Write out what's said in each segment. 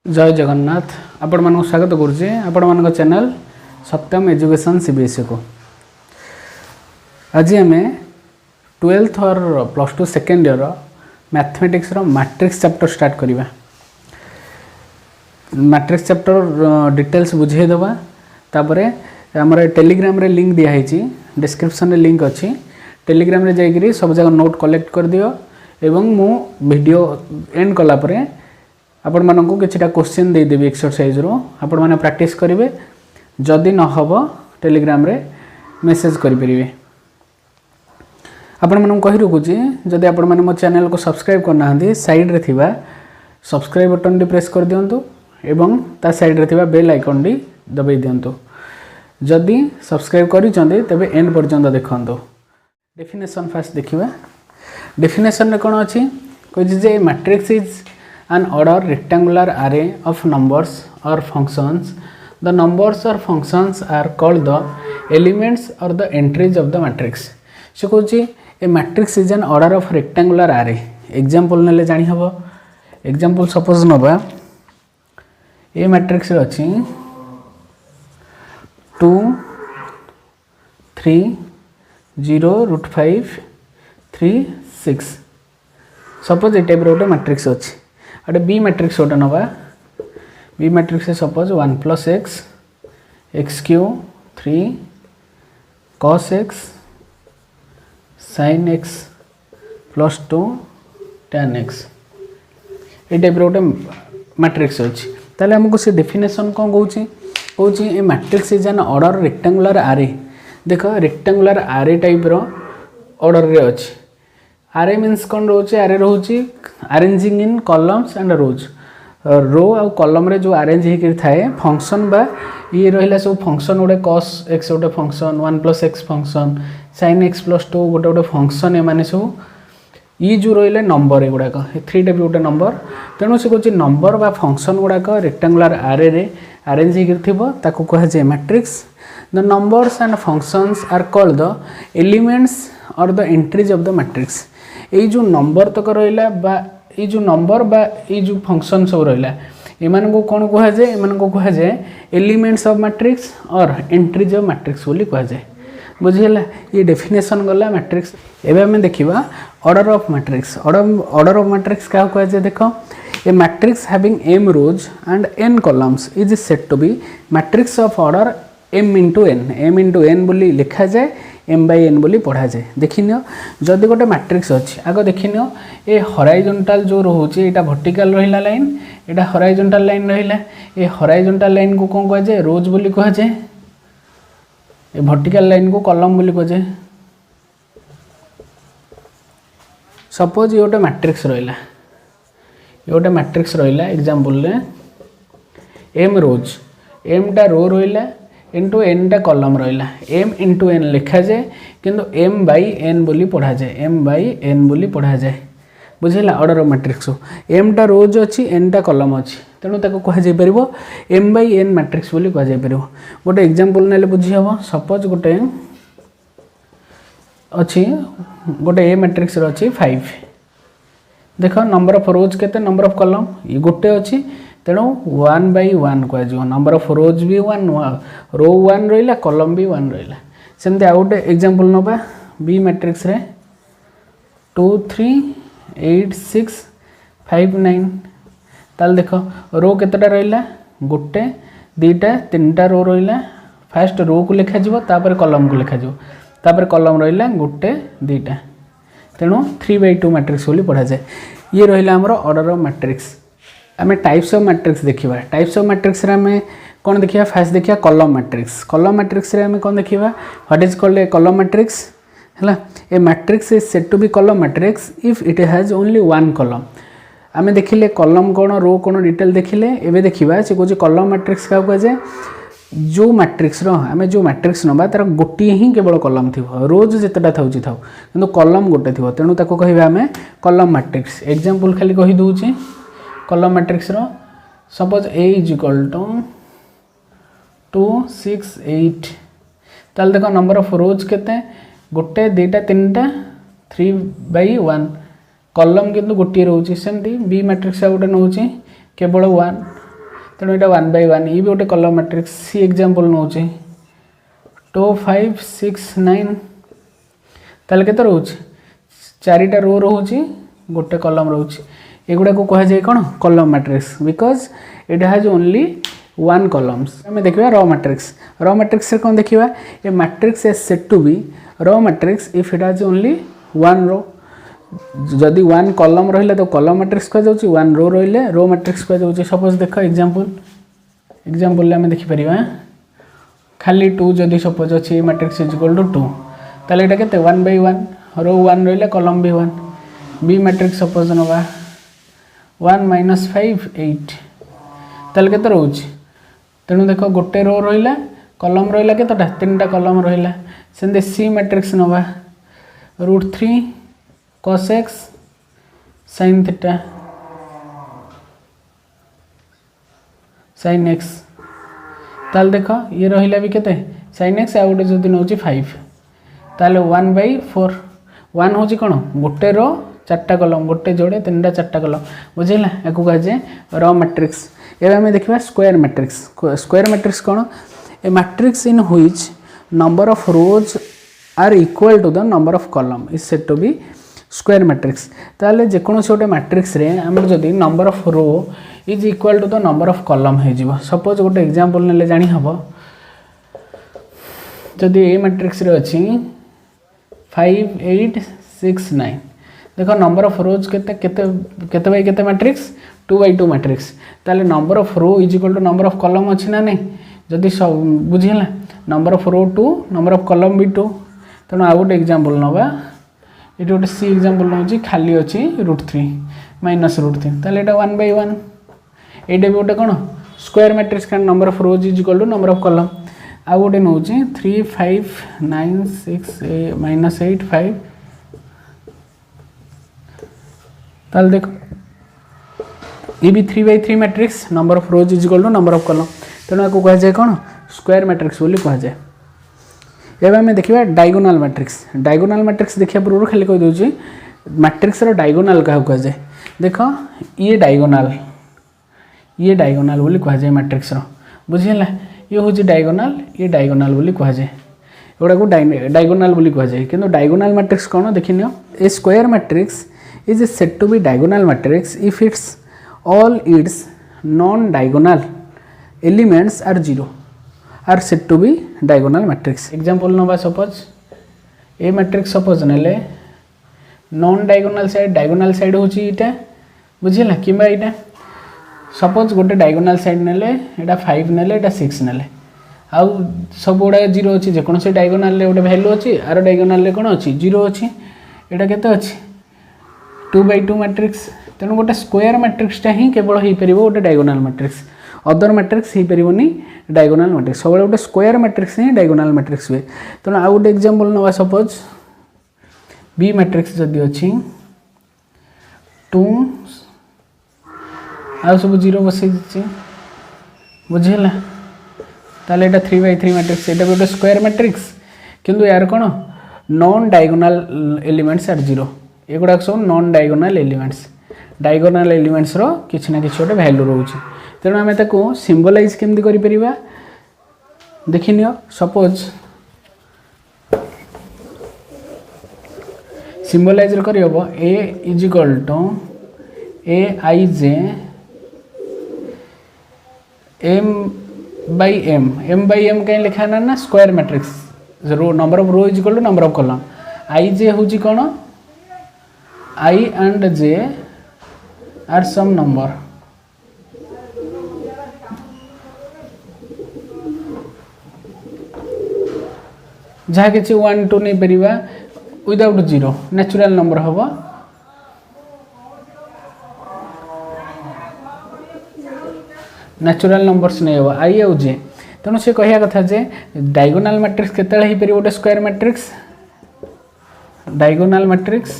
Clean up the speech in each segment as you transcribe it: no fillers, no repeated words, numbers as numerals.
जय जगन्नाथ आपण मानक स्वागत करुचे आपण मानक चैनल सत्यम एजुकेशन सीबीएसई को। आज आम 12th और +2 second year mathematics matrix chapter start करवा। मैट्रिक्स चैप्टर डिटेल्स बुझेदबा तापरे आमर टेलीग्राम रे लिंक दिखाई डिस्क्रिप्शन रे लिंक अच्छी टेलीग्राम रे जाइकरी सब जगह नोट कलेक्ट कर दियो एवं मु वीडियो एंड कला परे आपण मानक किछटा क्वेश्चन दे देबी एक्सरसाइज रो आपण माने प्रैक्टिस करिवे जदि न हबो टेलीग्राम रे मेसेज करि परिवे। आपण मानक कहि रखुची जदि आपण माने मो चैनल को सब्सक्राइब करना हंदी साइड रे थिबा सब्सक्राइब बटन डी प्रेस कर दियंतु एवं ता साइड रे थिबा बेल आइकन डी दबाई दियंतु। जदि सब्सक्राइब करिसंदी तबे एंड पर्यंत देखंतु। डेफिनेशन फास्ट देखिबा। डेफिनेशन रे कोन अछि कहि जे matrix is an order rectangular array of numbers or functions. The numbers or functions are called the elements or the entries of the matrix. So कहूँ a matrix is an order of rectangular array. Example नेले जानी हबो। Example suppose नबा a matrix रे अछि 2 3 0 √5 3 6 suppose ए type row matrix अछि। अटे B matrix गोटे नवा B matrix suppose 1 + x x³ 3 cos x sin x + 2 tan x ये टाइप गोटे मैट्रिक्स अच्छी। ताले हमको से डेफिनेशन कौन कहूँ a matrix is an order rectangular array. देख rectangular array type row order रे अच्छी। आरे मीन्स कौन रोचे आरे रोचे arranging in columns and rows row आ कॉलम रे जो अरेंज होकर थाए फंक्शन बा ये रहिला सब फंक्शन गोटे cos x गोटे function 1 + x function sin x + 2 गोटे गोटे फंक्शन ए माने सब ये जो रहिले नंबर एगुड़ाक 3 टाइप गोटे नंबर। तेणु से कहूँ नंबर बा फंक्शन गुड़ाक रेक्टेंगुलर आरे रे अरेंज होकर ताकू कह जाए matrix. The numbers and functions are called the elements और the entries of the matrix. ये जो नंबर तक रहा बा ये जो नंबर बा ये जो फंक्शन सब रहा एमान को कौन कह जाए एमान को कह जाए एलिमेंट्स ऑफ मैट्रिक्स और एंट्रीज ऑफ मैट्रिक्स बोली कह जाए। बुझीगला ये डेफिनेशन गला मैट्रिक्स। एबे हमें देखिबा order of matrix. Order of matrix क्या कह जाए देखो a matrix having m rows and n columns is said to be matrix of order m into n बोली लिखा जाए m/n बोली पढ़ा जाए। देखिनियो जदि गोटे मैट्रिक्स अच्छी आग देखिनियो ए हॉरिजॉन्टल जो रोचे एटा वर्टिकल रहिला लाइन एटा हॉरिजॉन्टल लाइन रहिला ए हॉरिजॉन्टल लाइन को कौन कह जाए रोज बोली कह जाए ए वर्टिकल लाइन को कॉलम बोली कह जाए। सपोज ये गोटे मैट्रिक्स रहिला ये गोटे मैट्रिक्स रहिला एग्जांपल रे m रोज m टा रो रहिला इंटू n टा कॉलम रहा m इंटू n लिखा जाए किंतु m/n बोली पढ़ा जाए m/n बोली पढ़ा जाए। बुझेला ऑर्डर ऑफ मैट्रिक्स m टा रोज अच्छी n टा कॉलम अच्छी तेणु ताको कह जाय परिबो m/n मैट्रिक्स बोली कह जाय परिबो। गोटे एग्जांपल नेले बुझी हबो। सपोज गोटे अच्छी गोटे ए मैट्रिक्स रो अच्छी 5 देख नंबर ऑफ रोज केते नंबर ऑफ कॉलम ये गोटे अच्छी तेणु 1/1 कह नंबर ऑफ रोज भी 1 रो 1 रहा कॉलम भी 1 रहा। सेमती आउ गोटे एग्जांपल नबा बी मैट्रिक्स रे 2 3 8 6 5 9 ताल देख रो केतेटा रहा गोटे दीटा तीनटा रो रहा फास्ट रो को लिखा जिवो तापर कॉलम को लिखा जिवो तापर कॉलम रहा गोटे दीटा तेणु 3/2 मैट्रिक्स बोली पढ़ा जाए। ये रहा हमर ऑर्डर ऑफ मैट्रिक्स। आम टाइप्स ऑफ मैट्रिक्स देखा टाइप्स ऑफ मैट्रिक्स रे आम कौन देखिए फास्ट देखिए कॉलम मैट्रिक्स। कॉलम मैट्रिक्स रे आम कौन देखिए what is called a column matrix है a matrix is said to be column matrix if it has only one column. आम देखिले कॉलम कौन रो कौन डिटेल देखिले एवं देखा से कौन कॉलम मैट्रिक्स क्या कह जाए जो मैट्रिक्स आम जो मैट्रिक्स नवा तार गोटे ही केवल कॉलम थी रोज जितेटा था कि कॉलम गोटे थी तेणु ताको कहबा आम कॉलम मैट्रिक्स। एग्जांपल खाली कही दूची column matrix row suppose a = 2 6 8 ताल देखो नंबर ऑफ रोज केते गोटे दीटा तीनटा 3/1 कॉलम किंतु गोटे रोचे सेमती बी मैट्रिक्स गोटे नौ केवल 1 तेणु यहाँ 1/1 ये भी गोटे कलम मैट्रिक्स सी एग्जांपल नौ 2 5 6 9 ताले केते रोचे 4टा रो रोचे गोटे कलम रोचे एगुड़ा को कहा जाए कौन column matrix because it has only 1 columns. आम देखा रॉ मैट्रिक्स कौन देखा a matrix is said to be row matrix if it has only 1 row जदि 1 कॉलम रहिला तो कॉलम मैट्रिक्स कह जाउची 1 रो रहिले रो मैट्रिक्स कह जाउची। सपोज देख एग्जांपल आम देखि परिबा खाली 2 जदि सपोज अछि मैट्रिक्स इज इक्वल टू 2 ताले एटा केते 1/1 रो 1 रहिले कॉलम भी 1 बी मैट्रिक्स सपोज नबा 1 - 5 8 ताले केते रहउची तेणु देख गोटे रो रहिला कॉलम रहिला केतटा 3टा कॉलम रहिला सेंदे सी मैट्रिक्स नबा √3 cos x sin theta sin x ताल देख ये रहिला भी केते sin x आ गोटे जदि नउची 5 ताले 1/4 1 होची कोन गोटे रो 4टा कॉलम गोटे जोड़े 3टा 4टा कॉलम बुझिला एको कह जे रॉ मैट्रिक्स। एबे हमें देखिबा स्क्वायर मैट्रिक्स कोन a matrix in which number of rows are equal to the number of column is said to be square matrix. ताले जेकोनोसी गोटे मैट्रिक्स रे हमर जदि number of row is equal to the number of column हे जिवो suppose गोटे example नेले जानि हबो जदि ए मैट्रिक्स रे अछि 5 8 6 9 देखो नंबर ऑफ रोज केते केते केते बाय केते मैट्रिक्स 2/2 मैट्रिक्स ताले number of row is equal to number of column अछि ना नहीं जदि सब बुझिला number of row 2 number of column भी 2 तेणु आ गोटे एग्जांपल नबा ये गोटे सी एग्जांपल नउची खाली अछि √3 माइनस √3 ताले एटा 1/1 एटा भी गोटे कोन स्क्वायर मैट्रिक्स का number of rows is equal to number of column आ गोटे नउची 3 5 9 6 -8 5 ताले देखो ये भी 3/3 matrix number of rows is equal to number of column तेणु आपको कह जाए कौन स्क्वायर मैट्रिक्स बोली कह जाए। एवं आम देखा डायगोनाल मैट्रिक्स देखा पूर्व खाली कह दूसरी मैट्रिक्स डायगोनाल क्या कह जाए देख ये डायगोनाल बोली कह जाए मैट्रिक्स बुझीला ये हूँ डायगोनाल बोली कह जाए एगुड़ा को डायगोनाल बोली कह जाए किंतु डायगोनाल मैट्रिक्स कौन देखिन a square matrix is said to be diagonal matrix if it's all its non-diagonal elements are 0 are said to be diagonal matrix। example नबा suppose ए मैट्रिक्स suppose नेले non diagonal side diagonal side होची इटा बुझिला किबा इटा suppose गोटे diagonal side नेले एटा 5 नेले एटा 6 नेले आ सब गुडा 0 अछि जे कोन से डायगोनाल ले गोटे वैल्यू अछि आरो डायगोनाल ले कोन अछि 0 अछि एटा केते अछि 2/2 मैट्रिक्स तेणु गोटे स्क्वायर मैट्रिक्सटा ही केवल हो पार गोटे डायगोनाल मैट्रिक्स अदर मैट्रिक्स हो पारनी डायगोनाल मैट्रिक्स सब गोटे स्क्वायर मैट्रिक्स ही डायगोनाल मैट्रिक्स हुए तेणु आउ गोटे एग्जांपल नवा सपोज बी मैट्रिक्स जदि अच्छी 2 आ सब 0 बसई बुझेगा ताले एटा 3/3 मैट्रिक्स एटा गोटे स्क्वायर मैट्रिक्स किंतु यार कौन नॉन डायगोनाल एलिमेंट्स आर 0 एगुड़ा सब non diagonal elements diagonal elements रो किछि ना किछि गोटे वैल्यू रोचे तेणु आम ताको सिम्बलाइज केमती करि परिबा देखिनियो सपोज सिम्बलाइज करि हबो a is equal to aij m/m कहीं लिखा ना square matrix row number of row is equal to number of column ij होची कोन I and j are some number जहाँ किसी 1 2 नहीं परिबा विदाउट 0 नेचुरल नंबर हबो नेचुरल नंबर्स नहीं हबो I और j तेणु से कहया कथा जे डायगोनाल मैट्रिक्स केतले ही परि गोटे स्क्वायर मैट्रिक्स डायगोनाल मैट्रिक्स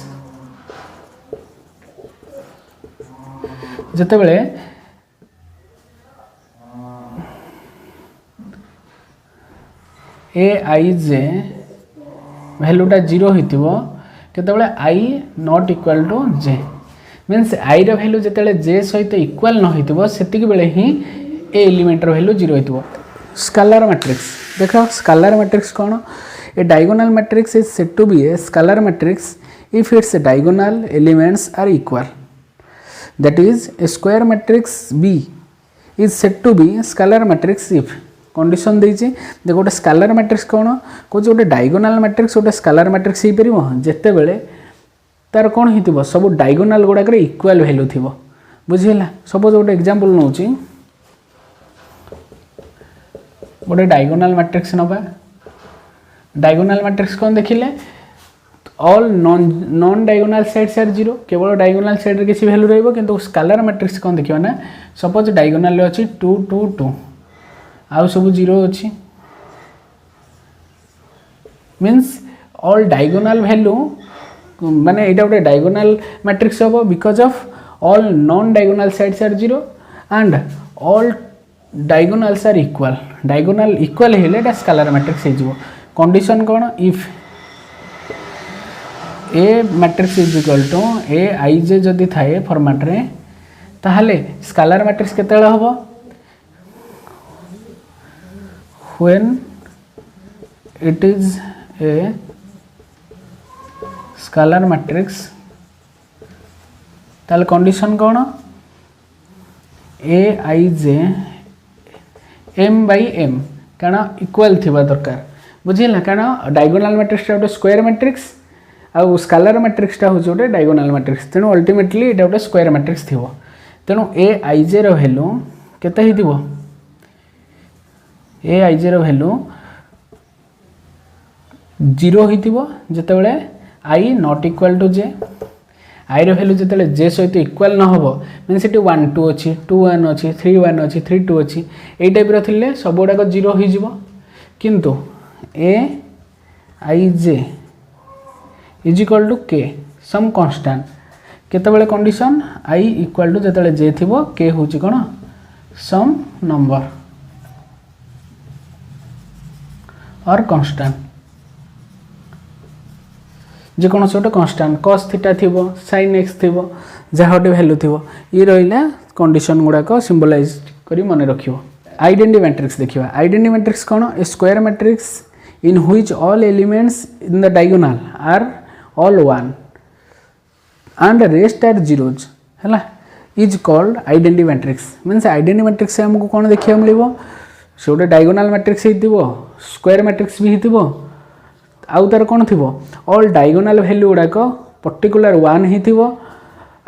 जिते बड़े aij वैल्यूटा 0 होइतिबो केतबेले I not equal to j means I रो वैल्यू जिते j सहित इक्वल न होइतिबो सेतिक बेले ही ए एलिमेंटर वैल्यू 0 होइतबो स्केलर मैट्रिक्स देख स्केलर मैट्रिक्स कौन a diagonal matrix is said to be a scalar matrix if it's diagonal elements are equal that is a square matrix B is said to be scalar matrix if condition देछि देखो गोटे scalar matrix कौन कौन गोटे diagonal matrix गोटे scalar matrix हो पार जिते बेले तार कौन हो सब डायगोनल गुड़ाक इक्वाल वैल्यू थी बुझीला सपोज गोटे एग्जांपल नौ गोटे डायगोनल मैट्रिक्स नवा डायगोनल मैट्रिक्स कौन देखिले all non diagonal sides are 0 केवल डायगोनल साइड रे किसी वैल्यू रहइबो किंतु स्केलर मैट्रिक्स कौन देखिबा ना सपोज डायगोनल रे अछि 2 2 2 आउ सब 0 अछि मींस ऑल डायगोनल वैल्यू माने एटा गोटे डायगोनल मैट्रिक्स होबो because of all non diagonal sides are 0 and all diagonals are equal diagonal equal हेले एटा स्केलर मैट्रिक्स हे जिवो कंडीशन कोन if a matrix is equal to A I J जदि थाए फॉर्मेट रे ताहले स्केलर मैट्रिक्स केतेले होबो when it is a scalar matrix ताहले कंडीशन कोन A I J M by M कारण इक्वल थिबा दरकार बुझिला कारण डायगोनल मैट्रिक्स टा स्क्वायर मैट्रिक्स आउ स्केलर मैट्रिक्स टा होचे गोटे डायगोनल मैट्रिक्स तेणु अल्टीमेटली एटा गोटे स्क्वायर मैट्रिक्स थिबो तेणु ए आई जे रो वैल्यू केते हिथिबो ए आई जे रो वैल्यू 0 हिथिबो जते बेले I not equal to J I रो वैल्यू जते जे सहित इक्वल न होबो मीन सेटी 1 2 अछि 2 1 अछि 3 1 अछि 3 2 अछि ए टाइप रो थिले सब गुडा को 0 हि जिवो किंतु A I J is equal to K some constant केतेबेले कंडीशन आई इक्वल टू जतेबेले जे थिबो के होची कोन सम नंबर और कांस्टेंट जे कोन सोटे कांस्टेंट cos थीटा थिबो sin x थिबो जाहटे वैल्यू थिबो ई रहिला कंडीशन गुडा को सिंबलाइज करी माने रखियो आइडेंटिटी मैट्रिक्स देखिबा आइडेंटिटी मैट्रिक्स कोन ए square matrix in which all elements in the diagonal are all 1 and rest are zeros हैला is called identity matrix means identity matrix से हमको कोन देखिया मिलिबो से गोटे डायगोनल मैट्रिक्स हिथिबो स्क्वायर मैट्रिक्स भी हिथिबो आउ तार कोन थिबो ऑल डायगोनल वैल्यू गुडा को पर्टिकुलर 1 हिथिबो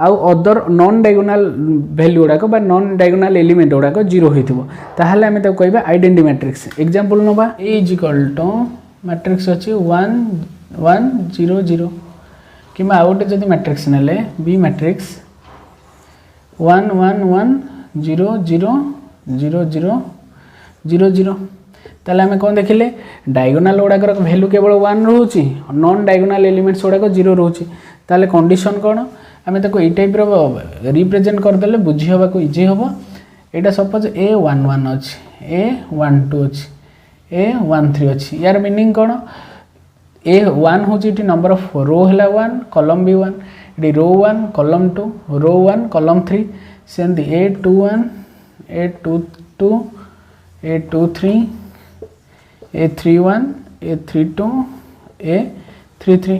आउ अदर नॉन डायगोनल वैल्यू गुडा को बा नॉन डायगोनल एलिमेंट गुडा को 0 हिथिबो ताहाले हमें तो कहबा आइडेंटिटी मैट्रिक्स एग्जांपल नबा ए इज इक्वल टू मैट्रिक्स अछि 1 1 0 0 किमा आउट जदि मैट्रिक्स नेले बी मैट्रिक्स 1 1 1 0 0 0 0 0 0 ताले हमें कोन देखिले डायगोनल गुडा को वैल्यू केवल 1 रहउची नॉन डायगोनल एलिमेंट्स गुडा को 0 रहउची ताले कंडीशन कोन आमे ताको ए टाइप रो रिप्रेजेंट कर देले बुझी होबा को इजी होबो एटा सपोज a11 अछि a12 अछि a13 अछि यार मीनिंग कोन a1 होची टी नंबर ऑफ रो हला 1 कॉलम भी 1 इडी रो 1 कॉलम 2 रो 1 कॉलम 3 सेंदी a21 a22 a23 a31 a32 a33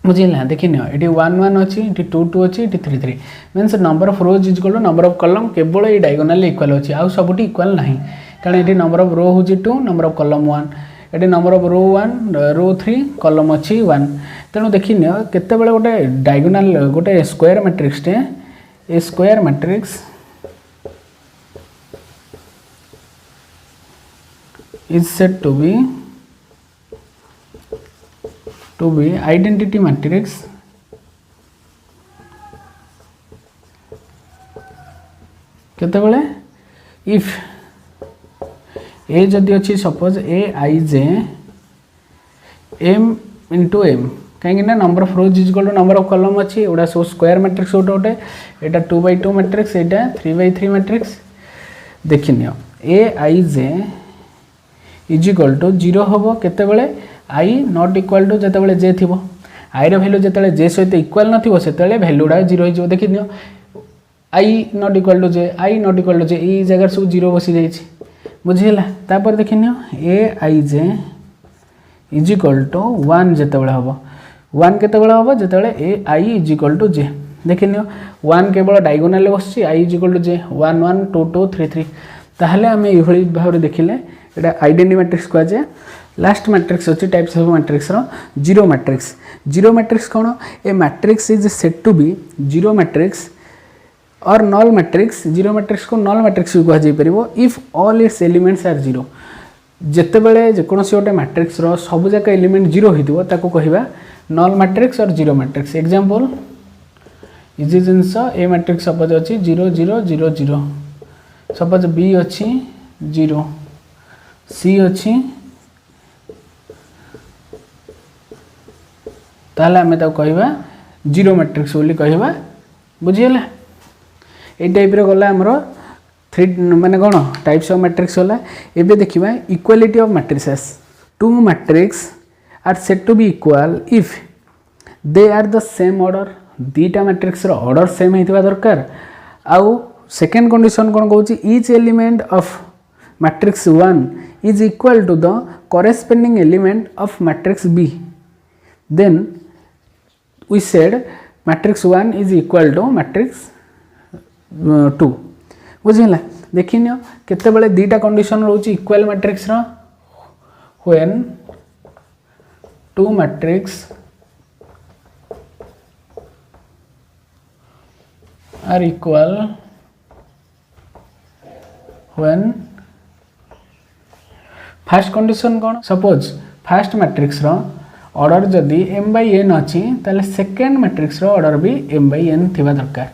बुझिला देखिन एटी 1 1 अछि एटी 2 2 अछि एटी 3 3 means number of rows is equal to number of column केवल ए डायगोनल इक्वल अछि आ सबटी इक्वल नाही कारण एटी नंबर ऑफ रो होची 2 नंबर ऑफ कॉलम 1 एटी number of row 1 row 3 column अछि 1 तेनु देखिन केते बेले गोटे डायगोनल गोटे स्क्वायर मैट्रिक्स टे a square matrix is said to be identity matrix केते बेले if a जदि अछि suppose a i j m into m कहीं ना number of rows is equal to number of column अछि ओडा सो स्क्वायर मैट्रिक्स ओटे एटा 2/2 मैट्रिक्स एटा 3/3 मैट्रिक्स देखिनियो a i j is equal to 0 होबो केते बेले i नॉट इक्वल टू जते बेले j थिबो i रो वैल्यू जते बेले j सहित इक्वल न थिबो सेते बेले वैल्यूडा 0 हो जिवो देखिनियो I not equal to J, I not equal to J, ये जगह सब जीरो बसी जाइए बुझीगला। तापर देखिन A I J is equal to 1 जितेबाला हम 1 केतेबाला हम जितेबाला A I is equal to J. देखिन 1 केवल डायगोनाल बस I is equal to J 1 1 2 2 3 3। ताहले आम ये भाव में देखिले एटा आइडेंटिटी मैट्रिक्स कह जाए। लास्ट मैट्रिक्स अच्छी टाइप्स ऑफ मैट्रिक्स रो जीरो मैट्रिक्स। जीरो मैट्रिक्स कौन? A matrix is said to be zero matrix और नल मैट्रिक्स। जीरो मैट्रिक्स को नल मैट्रिक्स भी कह if all its elements are zero. जिते बड़े जेकोसी गोटे मैट्रिक्स रो सब जाक एलिमेंट जीरो होता ताको कहवा नल मैट्रिक्स और जीरो मैट्रिक्स। एग्जांपल इजी जिनस ए मैट्रिक्स सपोज अच्छी 0 0 0 0, सपोज बी अच्छी 0, सी अच्छी ताहले आमे ताको कहवा जीरो मैट्रिक्स बोली कहवा बुझीगला। ए टाइप रे गला हमरो थ्री माने कौन टाइप्स ऑफ मैट्रिक्स होला। एबे देखिबा equality of matrices. Two matrix are said to be equal if they are the same order. दीटा मैट्रिक्स रो ऑर्डर सेम हेतिबा दरकार। आउ सेकेंड कंडीशन कौन कहूची each element of matrix 1 is equal to the corresponding element of matrix B. Then we said matrix 1 is equal to matrix 2 बुझीगला। देखिन केतेबेले दीटा कंडीशन रोची इक्वल मैट्रिक्स रो when two matrix are equal when first condition कौन suppose first matrix रो order जदि m by n अच्छी ताले सेकेंड मैट्रिक्स रो ऑर्डर भी m by n थिबा दरकार।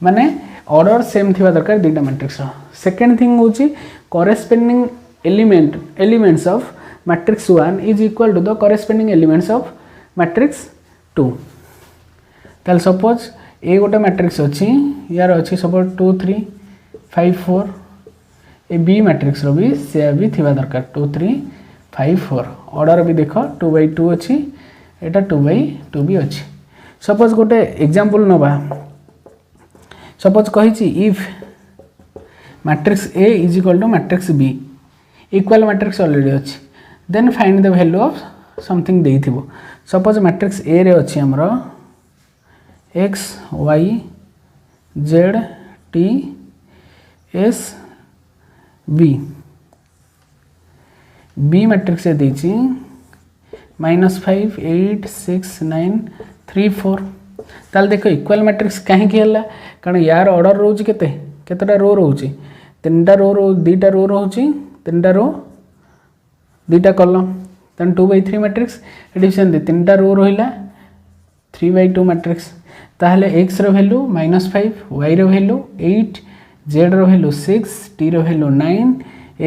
माने ऑर्डर सेम थिबा दरकार दीटा मैट्रिक्स रो। सेकेंड थिंग होची corresponding elements of matrix 1 is equal to the corresponding elements of matrix 2। ताले सपोज ए गोटे मैट्रिक्स अच्छी यार अच्छी suppose 2 3 5 4। A B matrix row भी से भी थिबा दरकार 2 3 5 4। ऑर्डर भी देख 2 by 2 अच्छी एटा 2 by 2 भी अच्छी। सपोज गोटे एग्जांपल नबा सपोज कही if matrix A is equal to matrix B equal matrix already अच्छी then find the value of something देइथिबो। सपोज मैट्रिक्स ए रे अच्छी हमरो X Y Z T S B. B matrix से देची -5 8 6 9 3 4। ताल देखो इक्वल मैट्रिक्स कहीं कारण यार ऑर्डर रोचे केतेटा रो रोचे 3टा रो 2टा रो रोचे 3टा रो 2टा कॉलम तेन 2 by 3 मैट्रिक्स। ये सेमती 3टा रो रहा 3 by 2 मैट्रिक्स। ताहले x रो वैल्यू -5 y रो वैल्यू 8 z रो वैल्यू 6 t रो वैल्यू 9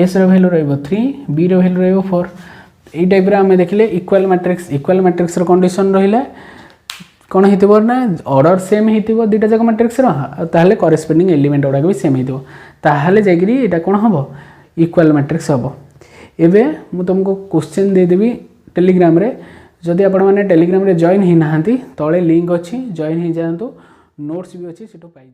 s रो वैल्यू रहिबो 3 b रो वैल्यू रहिबो 4। एई टाइप रे हमें देखले इक्वल मैट्रिक्स रो कंडीशन रहिला कौन होइतिबो ना ऑर्डर सेम होइतिबो दीटा जाक मैट्रिक्स रो ताहले कॉरेस्पोंडिंग एलिमेंट गुडा भी सेम होइतिबो ताहले जागिरी एटा कोन हबो इक्वल मैट्रिक्स हबो। एबे मु तुमको क्वेश्चन दे देबी टेलीग्राम रे जदि आपण माने टेलीग्राम रे जॉइन ही नाहंती तळे लिंक अछि जॉइन ही जांतु नोट्स भी अछि सेटो पाइ